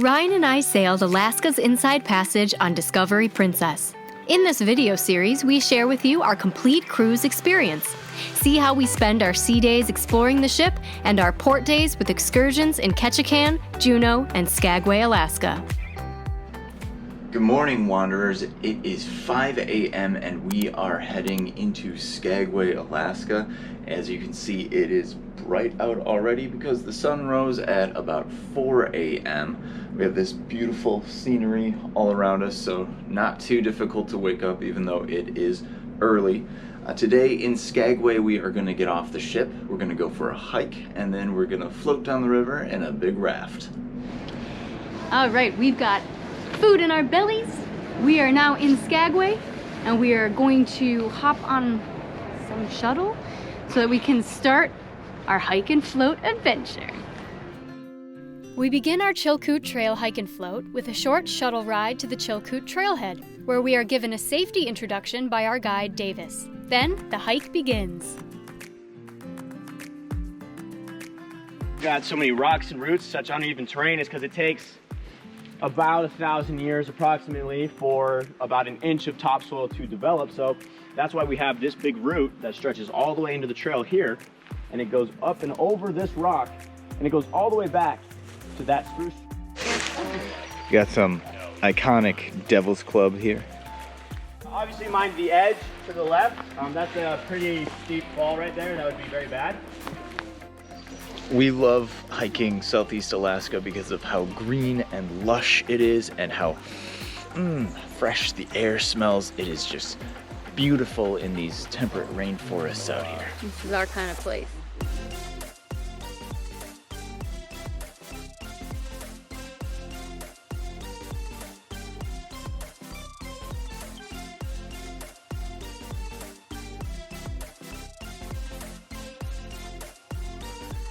Ryan and I sailed Alaska's Inside Passage on Discovery Princess. In this video series, we share with you our complete cruise experience. See how we spend our sea days exploring the ship and our port days with excursions in Ketchikan, Juneau, and Skagway, Alaska. Good morning, wanderers. It is 5 a.m. and we are heading into Skagway, Alaska. As you can see, it is bright out already because the sun rose at about 4 a.m. We have this beautiful scenery all around us, so not too difficult to wake up even though it is early. Today in Skagway, we are going to get off the ship, we're going to go for a hike, and then we're going to float down the river in a big raft. All right, we've got food in our bellies. We are now in Skagway, and we are going to hop on some shuttle so that we can start our hike and float adventure. We begin our Chilkoot trail hike and float with a short shuttle ride to the Chilkoot trailhead, where we are given a safety introduction by our guide Davis. Then the hike begins. Got so many rocks and roots, such uneven terrain is because it takes about 1,000 years approximately for about an inch of topsoil to develop. So that's why we have this big root that stretches all the way into the trail here, and it goes up and over this rock, and it goes all the way back to that spruce. Got some iconic Devil's Club here. Obviously mind the edge to the left. That's a pretty steep fall right there. That would be very bad. We love hiking Southeast Alaska because of how green and lush it is and how fresh the air smells. It is just beautiful in these temperate rainforests out here. This is our kind of place.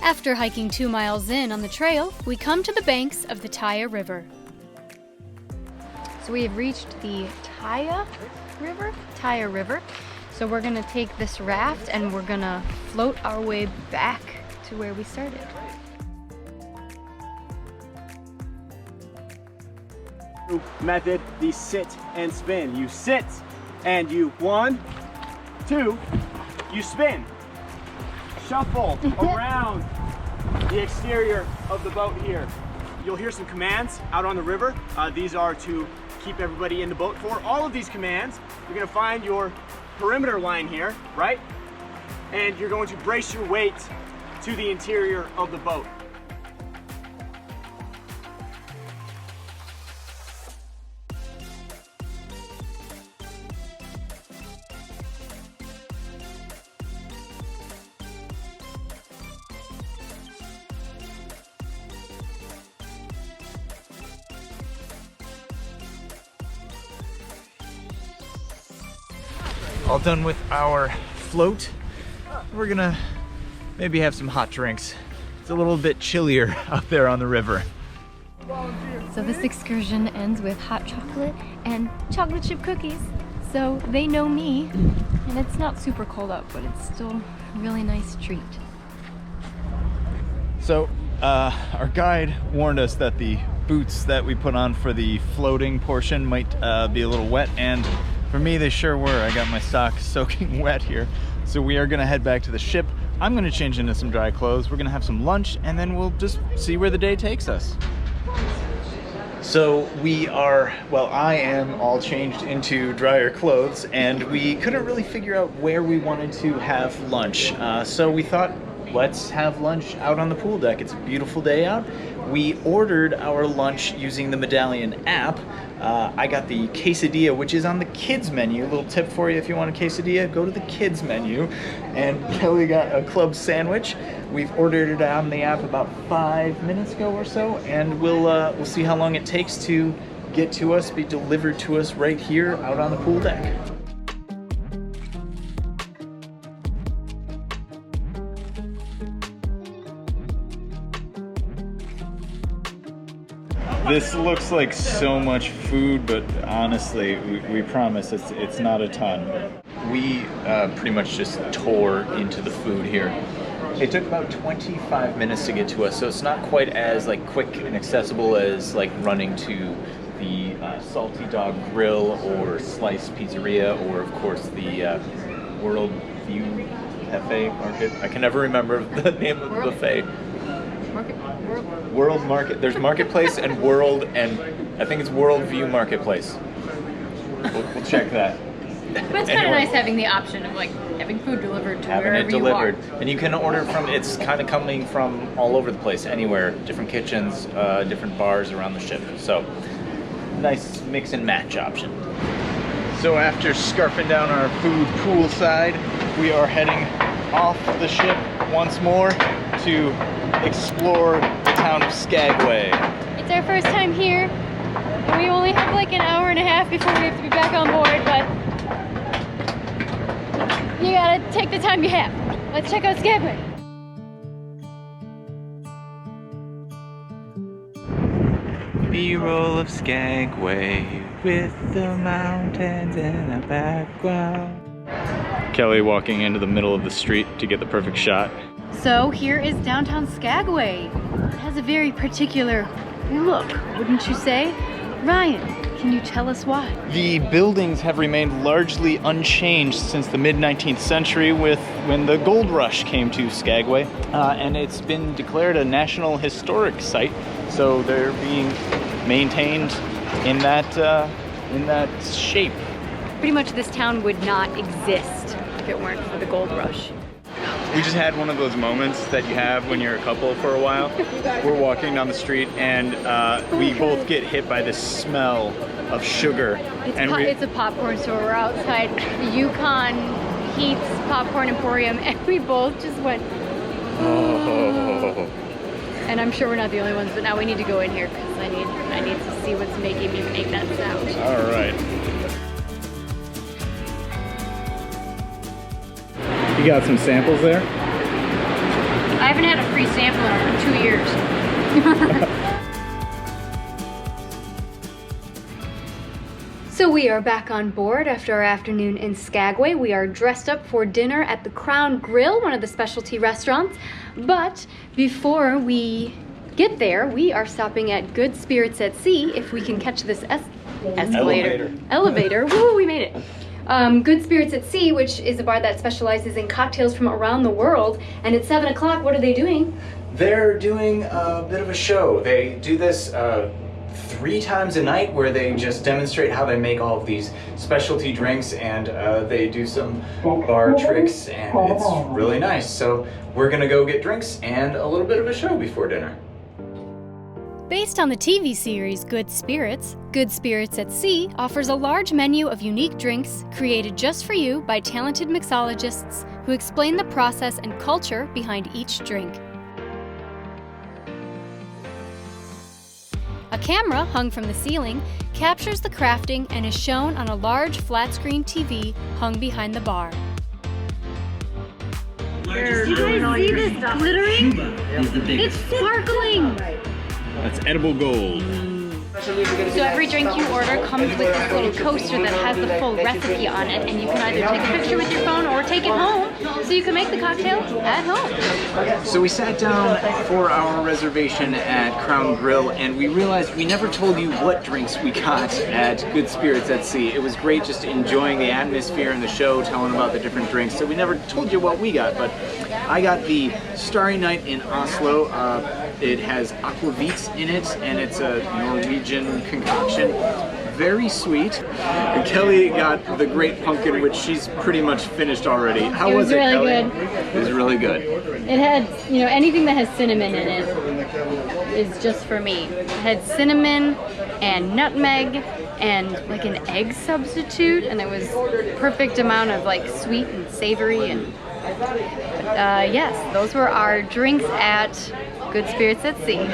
After hiking 2 miles in on the trail, we come to the banks of the Taiya River. So we have reached the Taiya River. So we're gonna take this raft and we're gonna float our way back to where we started. Method, the sit and spin. You sit and you 1, 2, you spin. Shuffle around the exterior of the boat here. You'll hear some commands out on the river. These are to keep everybody in the boat. For all of these commands, you're going to find your perimeter line here, right? And you're going to brace your weight to the interior of the boat. All done with our float. We're gonna maybe have some hot drinks. It's a little bit chillier out there on the river. So this excursion ends with hot chocolate and chocolate chip cookies. So they know me, and it's not super cold out, but it's still a really nice treat. So our guide warned us that the boots that we put on for the floating portion might be a little wet, and for me, they sure were. I got my socks soaking wet here. So we are gonna head back to the ship. I'm gonna change into some dry clothes. We're gonna have some lunch, and then we'll just see where the day takes us. So I am all changed into drier clothes, and we couldn't really figure out where we wanted to have lunch. So we thought, let's have lunch out on the pool deck. It's a beautiful day out. We ordered our lunch using the Medallion app. I got the quesadilla, which is on the kids menu. A little tip for you: if you want a quesadilla, go to the kids menu. And Kelly got a club sandwich. We've ordered it on the app about 5 minutes ago or so, and we'll see how long it takes to get to us, be delivered to us right here out on the pool deck. This looks like so much food, but honestly, we promise it's not a ton. We pretty much just tore into the food here. It took about 25 minutes to get to us, so it's not quite as like quick and accessible as like running to the Salty Dog Grill or Slice Pizzeria, or of course the World View Cafe Market. I can never remember the name of the buffet. World Market. There's Marketplace and World, and I think it's World View Marketplace. We'll check that. But it's kind of nice having the option of like having food delivered to having wherever it delivered, you are. and you can order from. It's kind of coming from all over the place, anywhere, different kitchens, different bars around the ship. So nice mix and match option. So after scarfing down our food poolside, we are heading off the ship once more to explore the town of Skagway. It's our first time here. We only have like an hour and a half before we have to be back on board, but you gotta take the time you have. Let's check out Skagway. B-roll of Skagway with the mountains in the background. Kelly walking into the middle of the street to get the perfect shot. So here is downtown Skagway. It has a very particular look, wouldn't you say? Ryan, can you tell us why? The buildings have remained largely unchanged since the mid-19th century when the gold rush came to Skagway, and it's been declared a National Historic Site, so they're being maintained in that shape. Pretty much this town would not exist if it weren't for the gold rush. We just had one of those moments that you have when you're a couple for a while. We're walking down the street and we both get hit by this smell of sugar. It's a popcorn store. We're outside the Yukon Heats Popcorn Emporium, and we both just went, oh. And I'm sure we're not the only ones, but now we need to go in here because I need to see what's making me make that sound. All right. You got some samples there? I haven't had a free sample in 2 years. So we are back on board after our afternoon in Skagway. We are dressed up for dinner at the Crown Grill, one of the specialty restaurants. But before we get there, we are stopping at Good Spirits at Sea if we can catch this elevator. Woo, we made it. Good Spirits at Sea, which is a bar that specializes in cocktails from around the world. And at 7 o'clock, what are they doing? They're doing a bit of a show. They do this 3 times a night where they just demonstrate how they make all of these specialty drinks, and they do some bar tricks, and it's really nice. So we're gonna go get drinks and a little bit of a show before dinner. Based on the TV series Good Spirits at Sea offers a large menu of unique drinks created just for you by talented mixologists who explain the process and culture behind each drink. A camera hung from the ceiling captures the crafting and is shown on a large flat-screen TV hung behind the bar. Do you guys see this glittering? It's sparkling! That's edible gold. So every drink you order comes with this little coaster that has the full recipe on it, and you can either take a picture with your phone or take it home so you can make the cocktail at home. So we sat down for our reservation at Crown Grill, and we realized we never told you what drinks we got at Good Spirits at Sea. It was great just enjoying the atmosphere and the show, telling about the different drinks. So we never told you what we got, but I got the Starry Night in Oslo. It has aquavit in it, and it's a Norwegian concoction. Very sweet. And Kelly got the Great Pumpkin, which she's pretty much finished already. How was it, Kelly? It was really good. It was really good. It had, anything that has cinnamon in it is just for me. It had cinnamon and nutmeg and like an egg substitute, and it was perfect amount of like sweet and savory. And yes, those were our drinks at Good Spirits at Sea.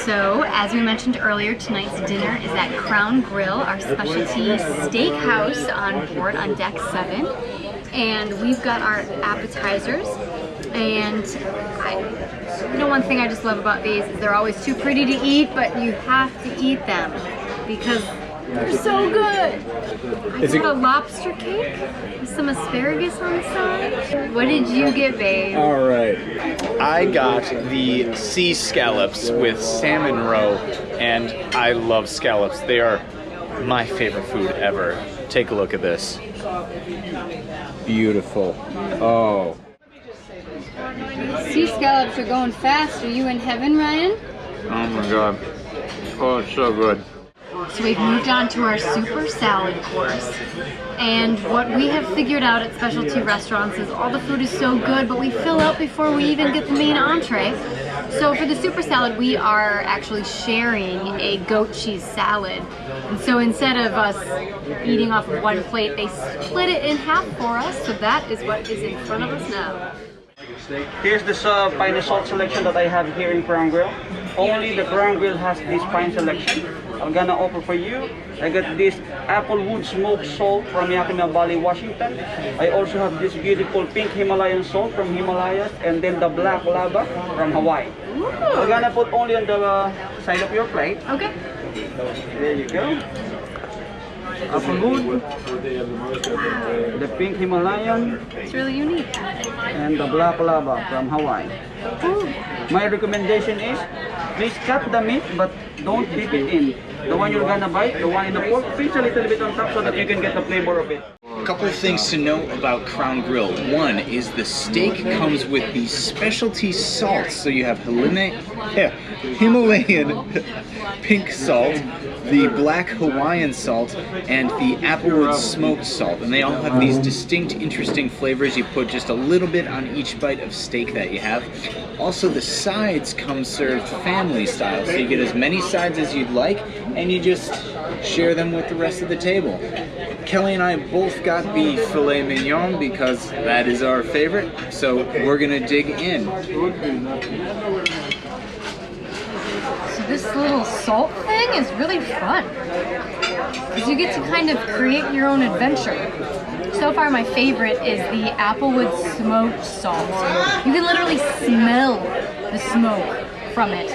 So, as we mentioned earlier, tonight's dinner is at Crown Grill, our specialty steakhouse on board on deck 7. And we've got our appetizers. And one thing I just love about these is they're always too pretty to eat, but you have to eat them because They're so good. Is I it- got a lobster cake with some asparagus on the side. What did you get, babe? All right. I got the sea scallops with salmon roe, and I love scallops. They are my favorite food ever. Take a look at this. Beautiful. Oh. Sea scallops are going fast. Are you in heaven, Ryan? Oh my god. Oh, it's so good. So we've moved on to our super salad course. And what we have figured out at specialty restaurants is all the food is so good, but we fill out before we even get the main entree. So for the super salad, we are actually sharing a goat cheese salad. And so instead of us eating off of one plate, they split it in half for us. So that is what is in front of us now. Here's this pine salt selection that I have here in Crown Grill. Only the Crown Grill has this pine selection. I'm gonna offer for you. I got this Applewood smoked salt from Yakima Valley, Washington. I also have this beautiful pink Himalayan salt from Himalayas, and then the black lava from Hawaii. I'm gonna put only on the side of your plate. Okay. There you go. Applewood, the pink Himalayan, It's really unique. and the black lava from Hawaii. Ooh. My recommendation is, please cut the meat, but don't dip it in. The one you're gonna bite, the one in the pork, pinch a little bit on top so that you can get the flavor of it. A couple of things to know about Crown Grill. One is the steak comes with the specialty salts. So you have Himalayan pink salt, the black Hawaiian salt, and the Applewood smoked salt. And they all have these distinct, interesting flavors. You put just a little bit on each bite of steak that you have. Also, the sides come served family style. So you get as many sides as you'd like, and you just share them with the rest of the table. Kelly and I both got the filet mignon because that is our favorite, so we're gonna dig in. So this little salt thing is really fun. Because you get to kind of create your own adventure. So far my favorite is the Applewood smoked salt. You can literally smell the smoke from it.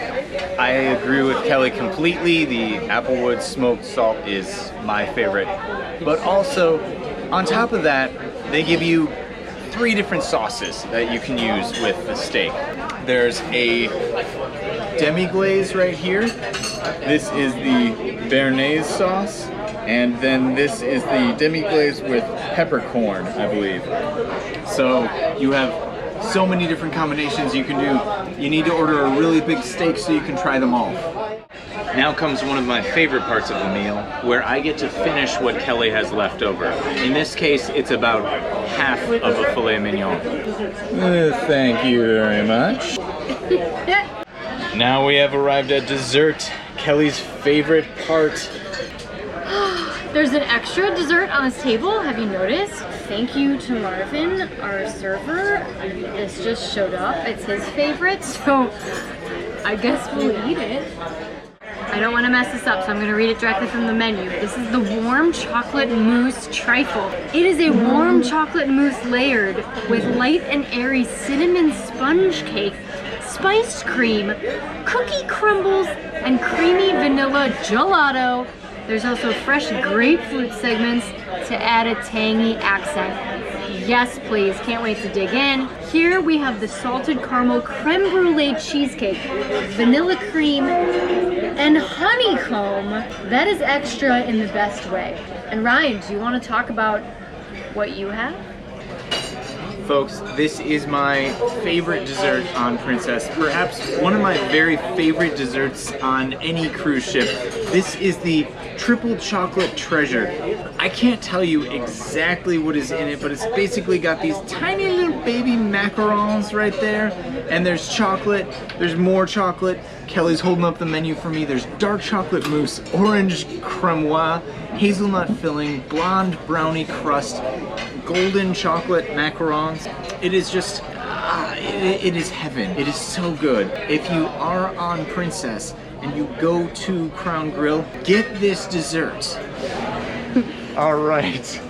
I agree with Kelly completely. The Applewood smoked salt is my favorite. But also, on top of that, they give you 3 different sauces that you can use with the steak. There's a demi-glaze right here. This is the béarnaise sauce. And then this is the demi-glaze with peppercorn, I believe. So you have so many different combinations you can do. You need to order a really big steak so you can try them all. Now comes one of my favorite parts of the meal, where I get to finish what Kelly has left over. In this case, it's about half of a filet mignon. Thank you very much. Now we have arrived at dessert, Kelly's favorite part. There's an extra dessert on this table, have you noticed? Thank you to Marvin, our server. This just showed up. It's his favorite, so I guess we'll eat it. I don't want to mess this up, so I'm going to read it directly from the menu. This is the warm chocolate mousse trifle. It is a warm chocolate mousse layered with light and airy cinnamon sponge cake, spiced cream, cookie crumbles, and creamy vanilla gelato. There's also fresh grapefruit segments to add a tangy accent. Yes, please. Can't wait to dig in. Here we have the salted caramel creme brulee cheesecake, vanilla cream, and honeycomb. That is extra in the best way. And Ryan, do you want to talk about what you have? Folks, this is my favorite dessert on Princess. Perhaps one of my very favorite desserts on any cruise ship. This is the triple chocolate treasure. I can't tell you exactly what is in it, but it's basically got these tiny little baby macarons right there. And there's chocolate, there's more chocolate. Kelly's holding up the menu for me. There's dark chocolate mousse, orange cremois, hazelnut filling, blonde brownie crust, golden chocolate macarons. It is just, it is heaven. It is so good. If you are on Princess and you go to Crown Grill, get this dessert. All right.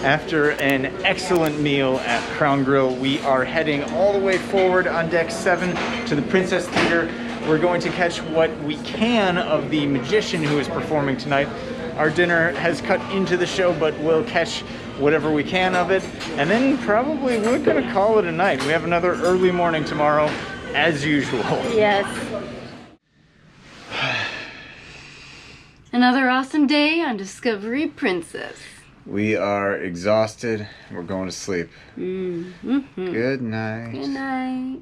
After an excellent meal at Crown Grill, we are heading all the way forward on deck 7 to the Princess Theater. We're going to catch what we can of the magician who is performing tonight. Our dinner has cut into the show, but we'll catch whatever we can of it. And then probably we're gonna call it a night. We have another early morning tomorrow, as usual. Yes. Another awesome day on Discovery Princess. We are exhausted. We're going to sleep. Mm-hmm. Good night. Good night.